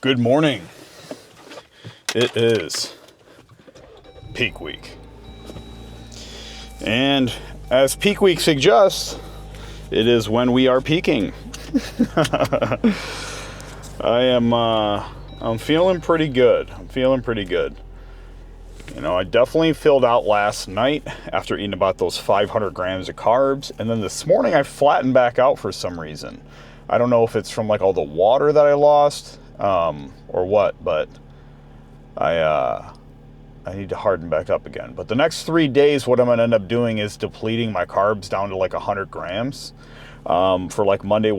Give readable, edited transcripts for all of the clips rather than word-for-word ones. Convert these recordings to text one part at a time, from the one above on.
Good morning. It is peak week. And as peak week suggests, it is when we are peaking. I'm feeling pretty good. You know, I definitely filled out last night after eating about those 500 grams of carbs. And then this morning I flattened back out for some reason. I don't know if it's from like all the water that I lost or what, but I need to harden back up again. But the next 3 days, what I'm going to end up doing is depleting my carbs down to like 100 grams for like Monday,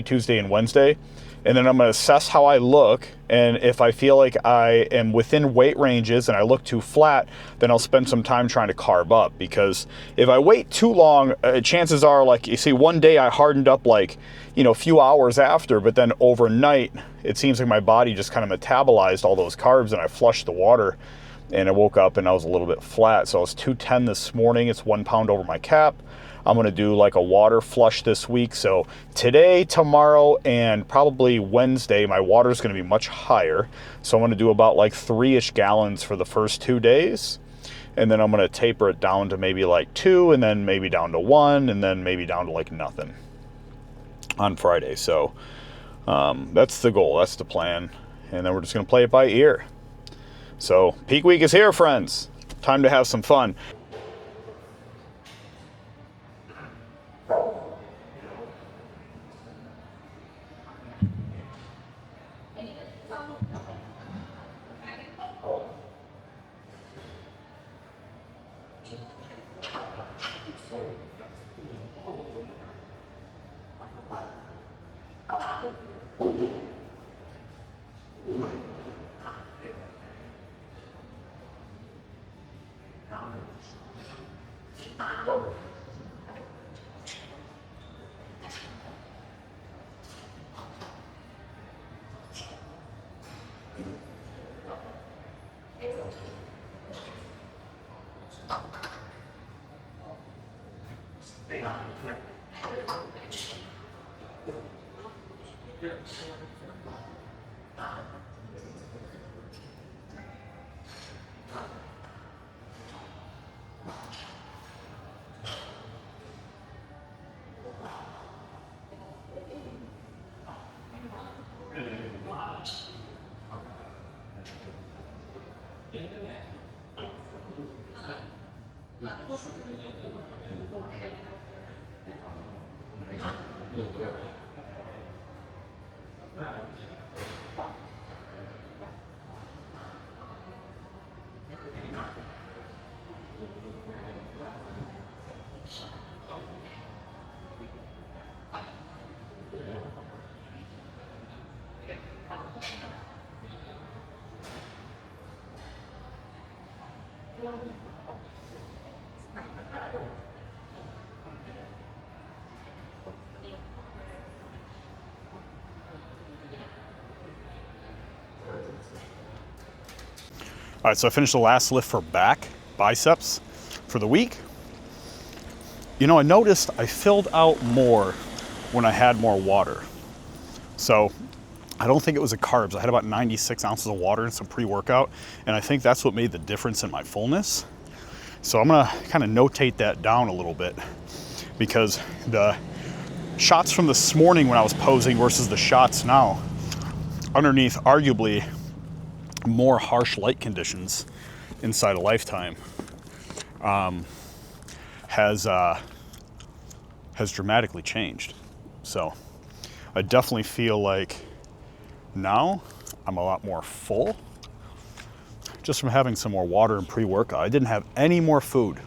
Tuesday, and Wednesday. And then I'm going to assess how I look. And if I feel like I am within weight ranges and I look too flat, then I'll spend some time trying to carb up. Because if I wait too long, chances are, like, you see, one day I hardened up like, a few hours after, but then overnight, it seems like my body just kind of metabolized all those carbs and I flushed the water. And I woke up and I was a little bit flat. So I was 210 this morning. It's 1 pound over my cap. I'm going to do like a water flush this week. So today, tomorrow, and probably Wednesday, my water is going to be much higher. So I'm going to do about like 3-ish gallons for the first 2 days. And then I'm going to taper it down to maybe like 2, and then maybe down to 1, and then maybe down to like nothing on Friday. So that's the goal. That's the plan. And then we're just going to play it by ear. So peak week is here, friends. Time to have some fun. All right, so I finished the last lift for biceps for the week. I noticed I filled out more when I had more water. So I don't think it was the carbs. I had about 96 ounces of water and some pre-workout, and I think that's what made the difference in my fullness. So I'm gonna kind of notate that down a little bit, because the shots from this morning when I was posing versus the shots now, underneath arguably more harsh light conditions inside a lifetime, has dramatically changed. So I definitely feel like now I'm a lot more full just from having some more water and pre-workout. I didn't have any more food,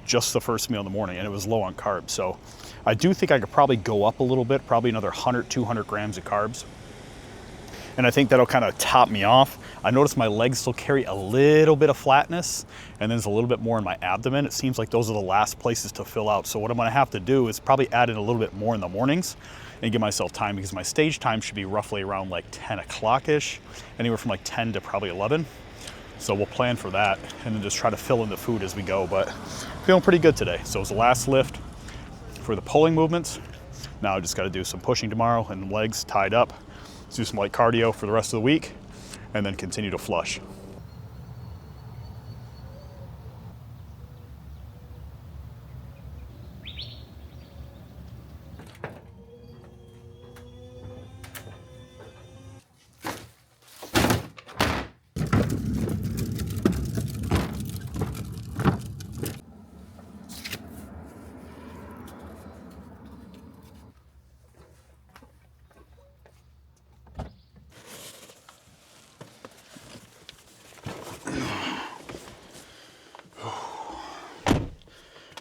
just the first meal in the morning, and it was low on carbs. So I do think I could probably go up a little bit, probably another 100, 200 grams of carbs. And I think that'll kind of top me off. I notice my legs still carry a little bit of flatness, and there's a little bit more in my abdomen. It seems like those are the last places to fill out. So what I'm gonna have to do is probably add in a little bit more in the mornings and give myself time, because my stage time should be roughly around like 10 o'clock-ish, anywhere from like 10 to probably 11. So we'll plan for that and then just try to fill in the food as we go. But feeling pretty good today. So it was the last lift for the pulling movements. Now I just got to do some pushing tomorrow and legs tied up. Let's do some light cardio for the rest of the week and then continue to flush.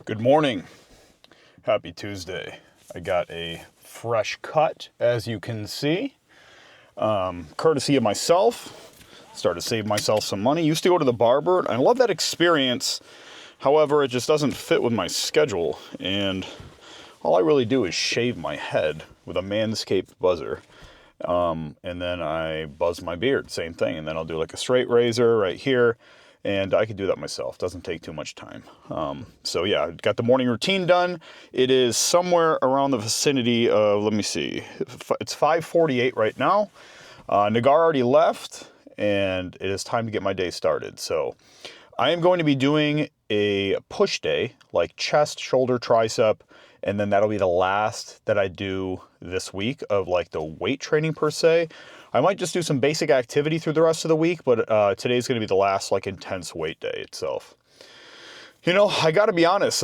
Good morning. Happy Tuesday. I got a fresh cut, as you can see. Courtesy of myself. Started to save myself some money. Used to go to the barber. And I love that experience. However, it just doesn't fit with my schedule. And all I really do is shave my head with a Manscaped buzzer. And then I buzz my beard. Same thing. And then I'll do like a straight razor right here. And I can do that myself. Doesn't take too much time. So yeah, got the morning routine done. It is somewhere around the vicinity of, let me see, it's 5:48 right now. Nagar already left, and it is time to get my day started. So I am going to be doing a push day, like chest, shoulder, tricep, and then that'll be the last that I do this week of like the weight training per se. I might just do some basic activity through the rest of the week, but today's going to be the last like intense weight day itself. You know, I got to be honest,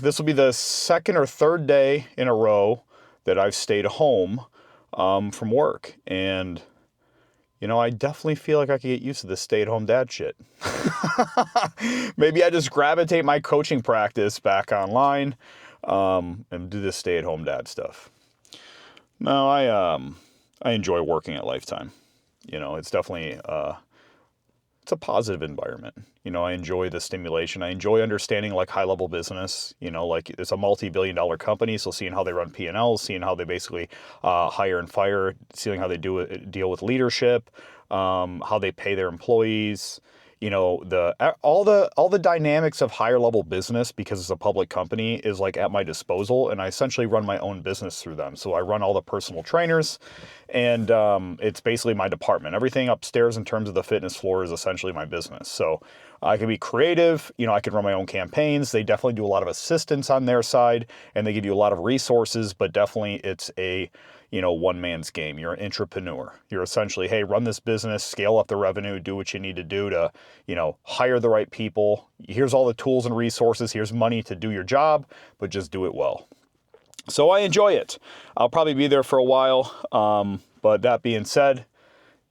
this will be the second or third day in a row that I've stayed home from work. And, you know, I definitely feel like I could get used to this stay-at-home dad shit. Maybe I just gravitate my coaching practice back online and do this stay-at-home dad stuff. No, I enjoy working at Lifetime. You know, it's definitely, it's a positive environment. You know, I enjoy the stimulation. I enjoy understanding like high level business, you know, like it's a multi-billion-dollar company. So seeing how they run P&Ls, seeing how they basically hire and fire, seeing how they deal with leadership, how they pay their employees, you know, all the dynamics of higher level business, because it's a public company, is like at my disposal, and I essentially run my own business through them. So I run all the personal trainers, and it's basically my department. Everything upstairs in terms of the fitness floor is essentially my business. So I can be creative, you know, I can run my own campaigns. They definitely do a lot of assistance on their side, and they give you a lot of resources, but definitely it's a, you know, one man's game. You're an entrepreneur. You're essentially, hey, run this business, scale up the revenue, do what you need to do to, you know, hire the right people. Here's all the tools and resources. Here's money to do your job, but just do it well. So I enjoy it. I'll probably be there for a while. But that being said,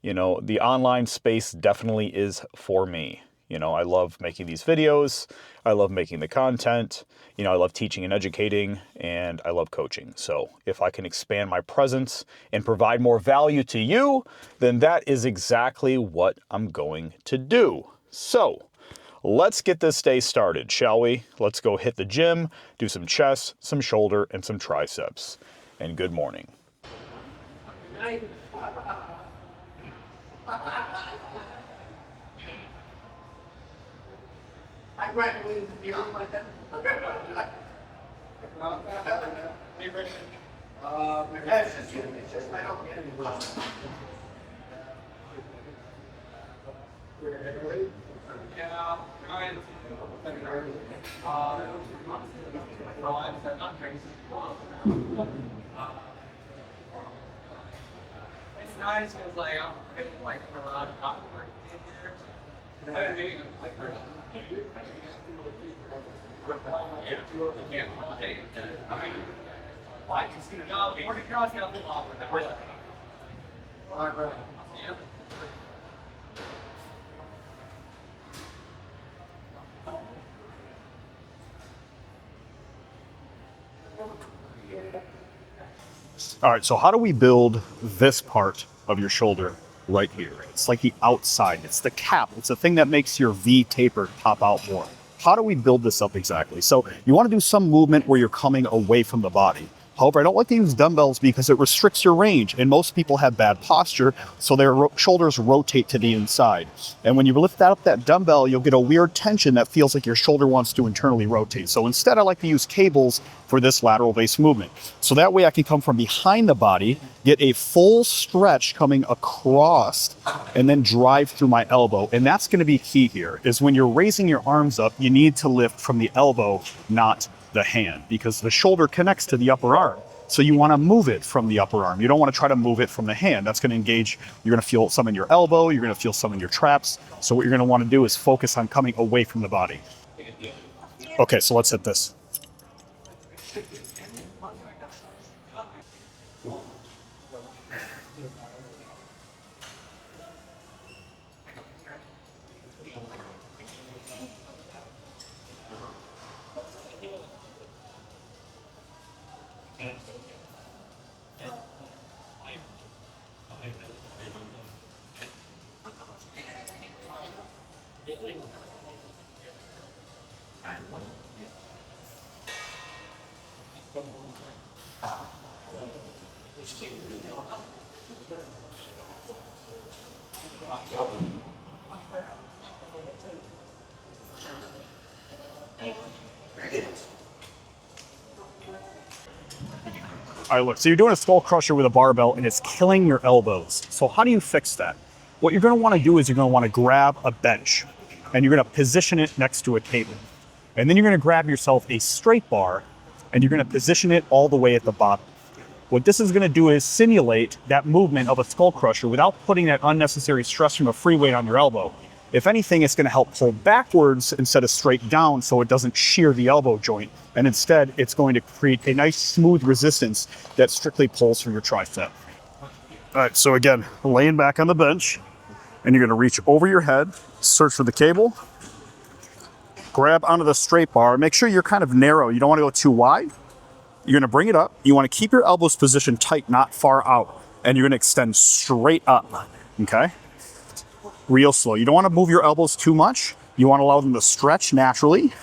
you know, the online space definitely is for me. You know, I love making these videos. I love making the content. You know, I love teaching and educating, and I love coaching. So if I can expand my presence and provide more value to you, then that is exactly what I'm going to do. So let's get this day started, shall we? Let's go hit the gym, do some chest, some shoulder, and some triceps. And good morning. I graduated from here like that. It's just I don't get any love. Yeah, it's nice because like I'm getting like a lot of hot work in here. All right, so how do we build this part of your shoulder right here? It's like the outside. It's the cap. It's the thing that makes your V taper pop out more. How do we build this up exactly? So you want to do some movement where you're coming away from the body. However, I don't like to use dumbbells because it restricts your range, and most people have bad posture, so their shoulders rotate to the inside. And when you lift up that dumbbell, you'll get a weird tension that feels like your shoulder wants to internally rotate. So instead, I like to use cables for this lateral base movement. So that way I can come from behind the body, get a full stretch coming across, and then drive through my elbow. And that's going to be key here, is when you're raising your arms up, you need to lift from the elbow, not the hand, because the shoulder connects to the upper arm. So you want to move it from the upper arm. You don't want to try to move it from the hand. That's going to engage, you're going to feel some in your elbow, you're going to feel some in your traps. So what you're going to want to do is focus on coming away from the body. Okay, so let's hit this. All right, look, so you're doing a skull crusher with a barbell and it's killing your elbows. So how do you fix that? What you're gonna wanna do is you're gonna wanna grab a bench and you're gonna position it next to a table. And then you're gonna grab yourself a straight bar and you're gonna position it all the way at the bottom. What this is gonna do is simulate that movement of a skull crusher without putting that unnecessary stress from a free weight on your elbow. If anything, it's going to help pull backwards instead of straight down so it doesn't shear the elbow joint. And instead, it's going to create a nice smooth resistance that strictly pulls from your tricep. All right, so again, laying back on the bench, and you're going to reach over your head, search for the cable, grab onto the straight bar. Make sure you're kind of narrow. You don't want to go too wide. You're going to bring it up. You want to keep your elbows positioned tight, not far out. And you're going to extend straight up, okay? Real slow. You don't want to move your elbows too much. You want to allow them to stretch naturally.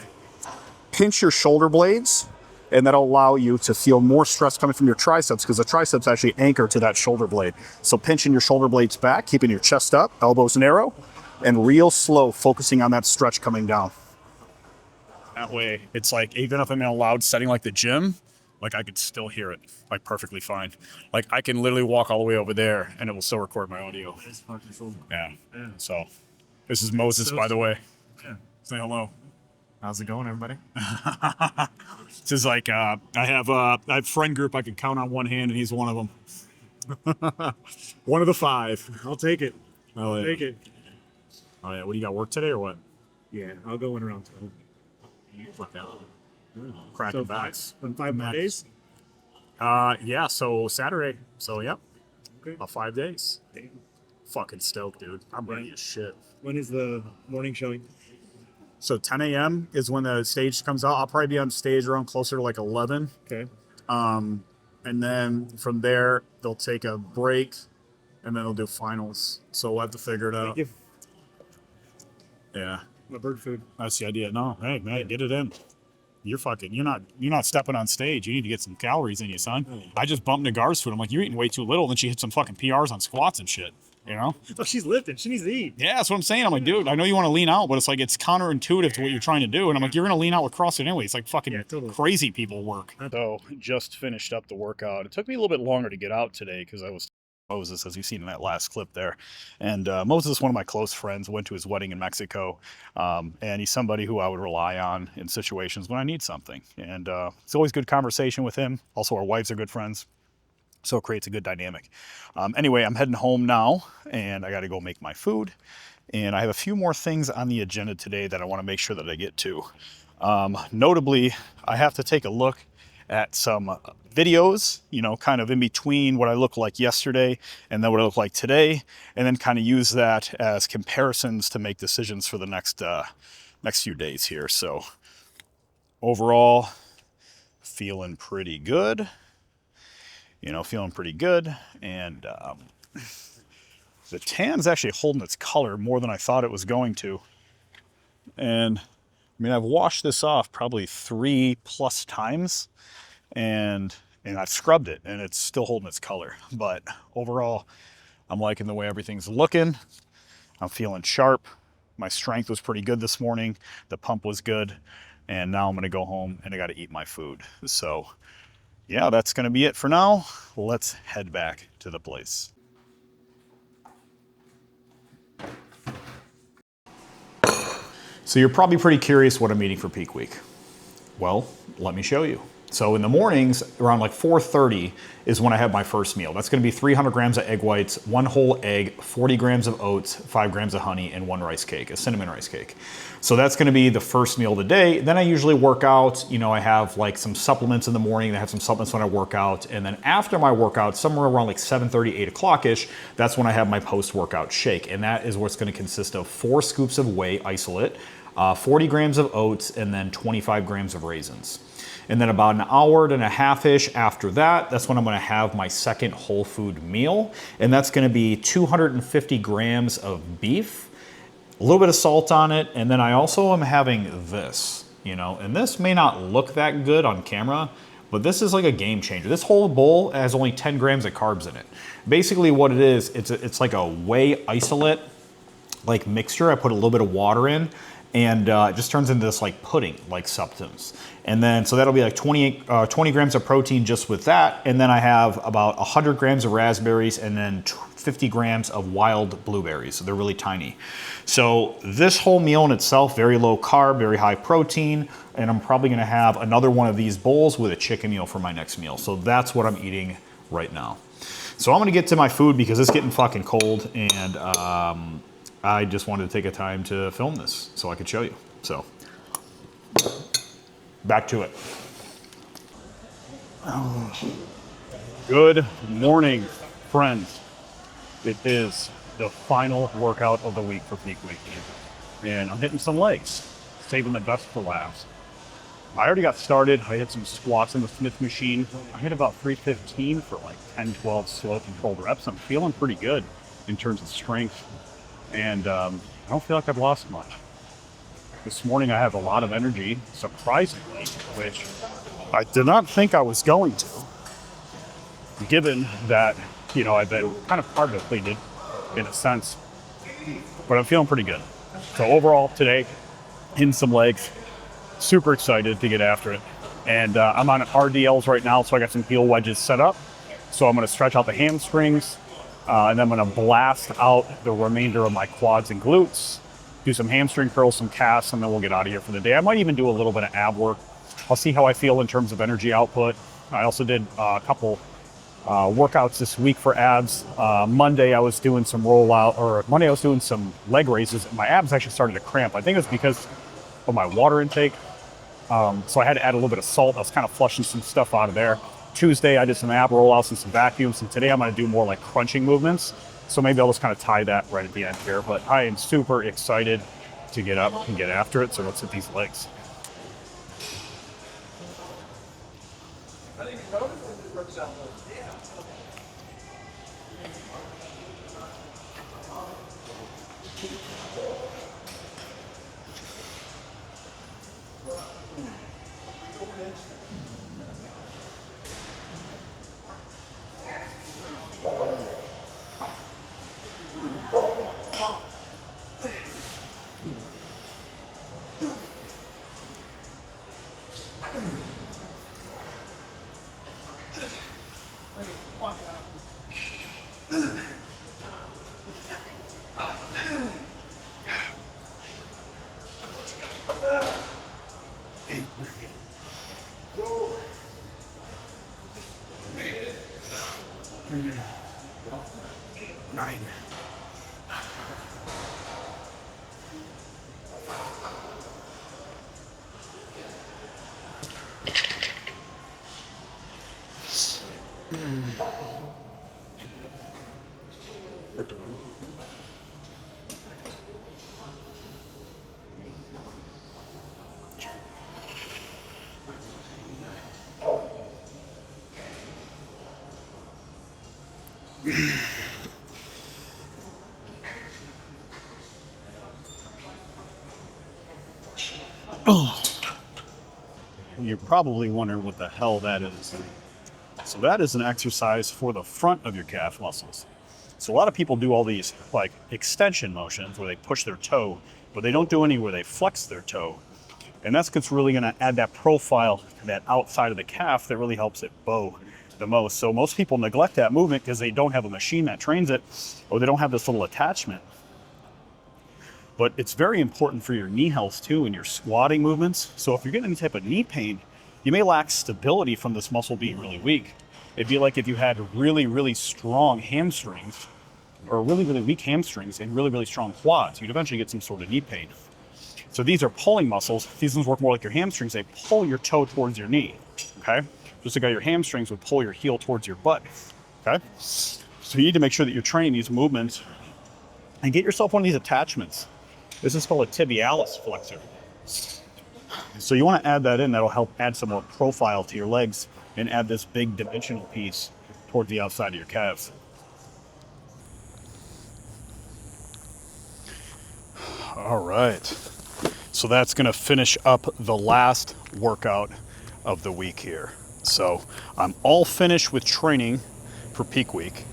Pinch your shoulder blades, and that'll allow you to feel more stress coming from your triceps because the triceps actually anchor to that shoulder blade. So pinching your shoulder blades back, keeping your chest up, elbows narrow, and real slow, focusing on that stretch coming down. That way, it's like, even if I'm in a loud setting like the gym, like I could still hear it, like perfectly fine. Like I can literally walk all the way over there and it will still record my audio. Yeah. So this is Moses, by the way. Yeah. Say hello. How's it going, everybody? This is like I have a friend group I can count on one hand, and he's one of them. One of the 5. I'll take it. Oh yeah. Take it. Oh yeah. What do you got? Work today or what? Yeah, I'll go in around 12. Fuck out. Cracking So backs. on 5 more days? Yeah. So Saturday. So yep. Okay. About 5 days. Damn. Fucking stoked, dude. I'm ready as shit. When is the morning showing? So 10 a.m. is when the stage comes out. I'll probably be on stage around closer to like 11. Okay. And then from there, they'll take a break, and then they'll do finals. So we'll have to figure it out. Thank you. Yeah, My bird food. that's the idea. No, hey man, get it in. You're not stepping on stage. You need to get some calories in you, son. I just bumped Nagar's food. I'm like, you're eating way too little. Then she hit some fucking PRs on squats and shit. You know? Oh, she's lifting. She needs to eat. Yeah, that's what I'm saying. I'm like, dude, I know you want to lean out, but it's like it's counterintuitive to what you're trying to do. And I'm like, you're gonna lean out with CrossFit anyway. It's like fucking totally. crazy people work. So just finished up the workout. It took me a little bit longer to get out today because I was Moses, as you've seen in that last clip there. And Moses is one of my close friends. Went to his wedding in Mexico, and he's somebody who I would rely on in situations when I need something. And it's always good conversation with him. Also, our wives are good friends. So it creates a good dynamic. Anyway, I'm heading home now, and I got to go make my food. And I have a few more things on the agenda today that I want to make sure that I get to. Notably, I have to take a look at some videos, kind of in between what I looked like yesterday and then what I look like today, and then kind of use that as comparisons to make decisions for the next few days here. So overall, feeling pretty good. Feeling pretty good. And the tan's actually holding its color more than I thought it was going to. And I've washed this off probably 3+ times, and and I've scrubbed it and it's still holding its color. But overall, I'm liking the way everything's looking. I'm feeling sharp. My strength was pretty good this morning. The pump was good. And now I'm gonna go home and I gotta eat my food. So yeah, that's gonna be it for now. Let's head back to the place. So you're probably pretty curious what I'm eating for peak week. Well, let me show you. So in the mornings, around like 4:30 is when I have my first meal. That's gonna be 300 grams of egg whites, 1 whole egg, 40 grams of oats, 5 grams of honey, and 1 rice cake, a cinnamon rice cake. So that's gonna be the first meal of the day. Then I usually work out. You know, I have like some supplements in the morning. I have some supplements when I work out. And then after my workout, somewhere around like 7:30, 8 o'clock-ish, that's when I have my post-workout shake. And that is what's gonna consist of 4 scoops of whey isolate, 40 grams of oats, and then 25 grams of raisins. And then about an hour and a half-ish after that, that's when I'm gonna have my second whole food meal. And that's gonna be 250 grams of beef, a little bit of salt on it. And then I also am having this, you know, and this may not look that good on camera, but this is like a game changer. This whole bowl has only 10 grams of carbs in it. Basically what it is, it's like a whey isolate like mixture. I put a little bit of water in, and it just turns into this like pudding like substance. And then so that'll be like 20 grams of protein just with that. And then I have about 100 grams of raspberries and then 50 grams of wild blueberries. So they're really tiny. So this whole meal in itself, very low carb, very high protein. And I'm probably gonna have another one of these bowls with a chicken meal for my next meal. So that's what I'm eating right now. So I'm gonna get to my food because it's getting fucking cold, and I just wanted to take a time to film this so I could show you. So, back to it. Good morning, friends. It is the final workout of the week for peak week. And I'm hitting some legs, saving the best for last. I already got started. I hit some squats in the Smith machine. I hit about 315 for like 10, 12 slow controlled reps. I'm feeling pretty good in terms of strength. And I don't feel like I've lost much. This morning I have a lot of energy, surprisingly, which I did not think I was going to, given that, you know, I've been kind of part depleted in a sense, but I'm feeling pretty good. So overall today, hitting some legs, super excited to get after it. And I'm on RDLs right now, so I got some heel wedges set up. So I'm gonna stretch out the hamstrings, and then I'm gonna blast out the remainder of my quads and glutes, do some hamstring curls, some calves, and then we'll get out of here for the day. I might even do a little bit of ab work. I'll see how I feel in terms of energy output. I also did a couple workouts this week for abs. Monday I was doing some Monday I was doing some leg raises, and my abs actually started to cramp. I think it's because of my water intake. So I had to add a little bit of salt. I was kind of flushing some stuff out of there. Tuesday, I did some ab rollouts and some vacuums, and today I'm going to do more like crunching movements. So maybe I'll just kind of tie that right at the end here. But I am super excited to get up and get after it. So let's hit these legs. Nine. You're probably wondering what the hell that is. So that is an exercise for the front of your calf muscles. So a lot of people do all these like extension motions where they push their toe, but they don't do any where they flex their toe. And that's what's really gonna add that profile to that outside of the calf that really helps it bow the most. So most people neglect that movement because they don't have a machine that trains it, or they don't have this little attachment. But it's very important for your knee health too and your squatting movements. So if you're getting any type of knee pain, you may lack stability from this muscle being really weak. It'd be like if you had really, really strong hamstrings or really, really weak hamstrings and really, really strong quads, you'd eventually get some sort of knee pain. So these are pulling muscles. These ones work more like your hamstrings. They pull your toe towards your knee, okay? Just like how your hamstrings would pull your heel towards your butt, okay? So you need to make sure that you're training these movements and get yourself one of these attachments. This is called a tibialis flexor. So you want to add that in. That'll help add some more profile to your legs and add this big dimensional piece toward the outside of your calves. All right. So that's going to finish up the last workout of the week here. So I'm all finished with training for peak week.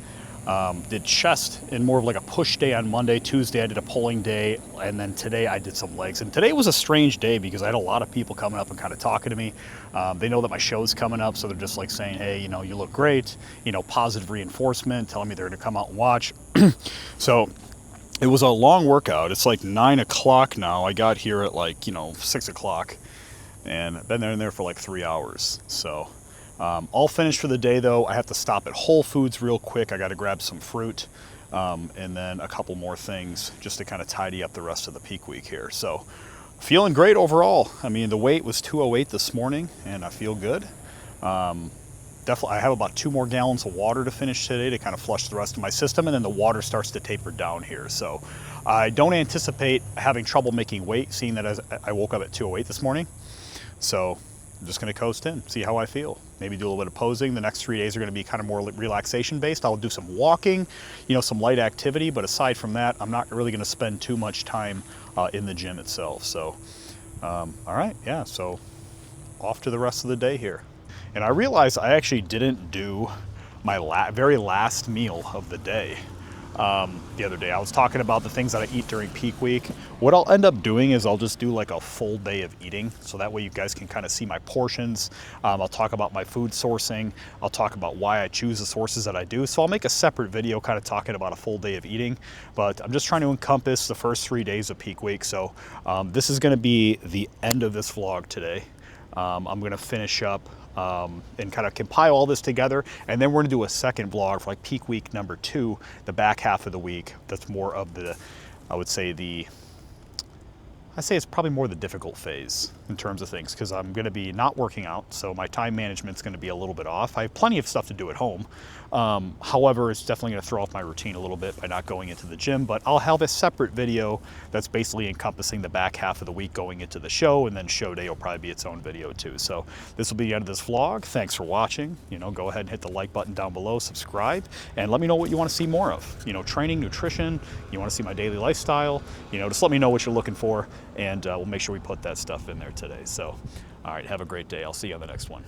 Did chest in more of like a push day on Monday. Tuesday I did a pulling day, and then today I did some legs. And today was a strange day because I had a lot of people coming up and kind of talking to me. They know that my show's coming up, so they're just like saying, hey, you know, you look great, you know, positive reinforcement, telling me they're gonna come out and watch. So it was a long workout. It's like 9 o'clock now. I got here at like, 6 o'clock, and I've been in there for like 3 hours. So all finished for the day though. I have to stop at Whole Foods real quick. I got to grab some fruit and then a couple more things just to kind of tidy up the rest of the peak week here. So feeling great overall. I mean, the weight was 208 this morning and I feel good. Definitely, I have about 2 more gallons of water to finish today to kind of flush the rest of my system, and then the water starts to taper down here. So I don't anticipate having trouble making weight, seeing that as I woke up at 208 this morning. So I'm just going to coast in, see how I feel. Maybe do a little bit of posing. The next 3 days are going to be kind of more relaxation based. I'll do some walking, some light activity, but aside from that, I'm not really going to spend too much time in the gym itself. So, all right, yeah, so off to the rest of the day here. And I realized I actually didn't do my very last meal of the day the other day. I was talking about the things that I eat during peak week. What I'll end up doing is I'll just do like a full day of eating, so that way you guys can kind of see my portions. I'll talk about my food sourcing. I'll talk about why I choose the sources that I do. So I'll make a separate video kind of talking about a full day of eating, but I'm just trying to encompass the first 3 days of peak week. So this is going to be the end of this vlog today. I'm going to finish up and kind of compile all this together, and then we're going to do a second vlog for like peak week number 2, the back half of the week. That's more of the, I say it's probably more the difficult phase in terms of things, because I'm going to be not working out, so my time management's going to be a little bit off. I have plenty of stuff to do at home. However, it's definitely going to throw off my routine a little bit by not going into the gym, but I'll have a separate video that's basically encompassing the back half of the week going into the show, and then show day will probably be its own video too. So this will be the end of this vlog. Thanks for watching. Go ahead and hit the like button down below, subscribe, and let me know what you want to see more of. Training, nutrition, you want to see my daily lifestyle, just let me know what you're looking for, and we'll make sure we put that stuff in there today. So, all right, have a great day. I'll see you on the next one.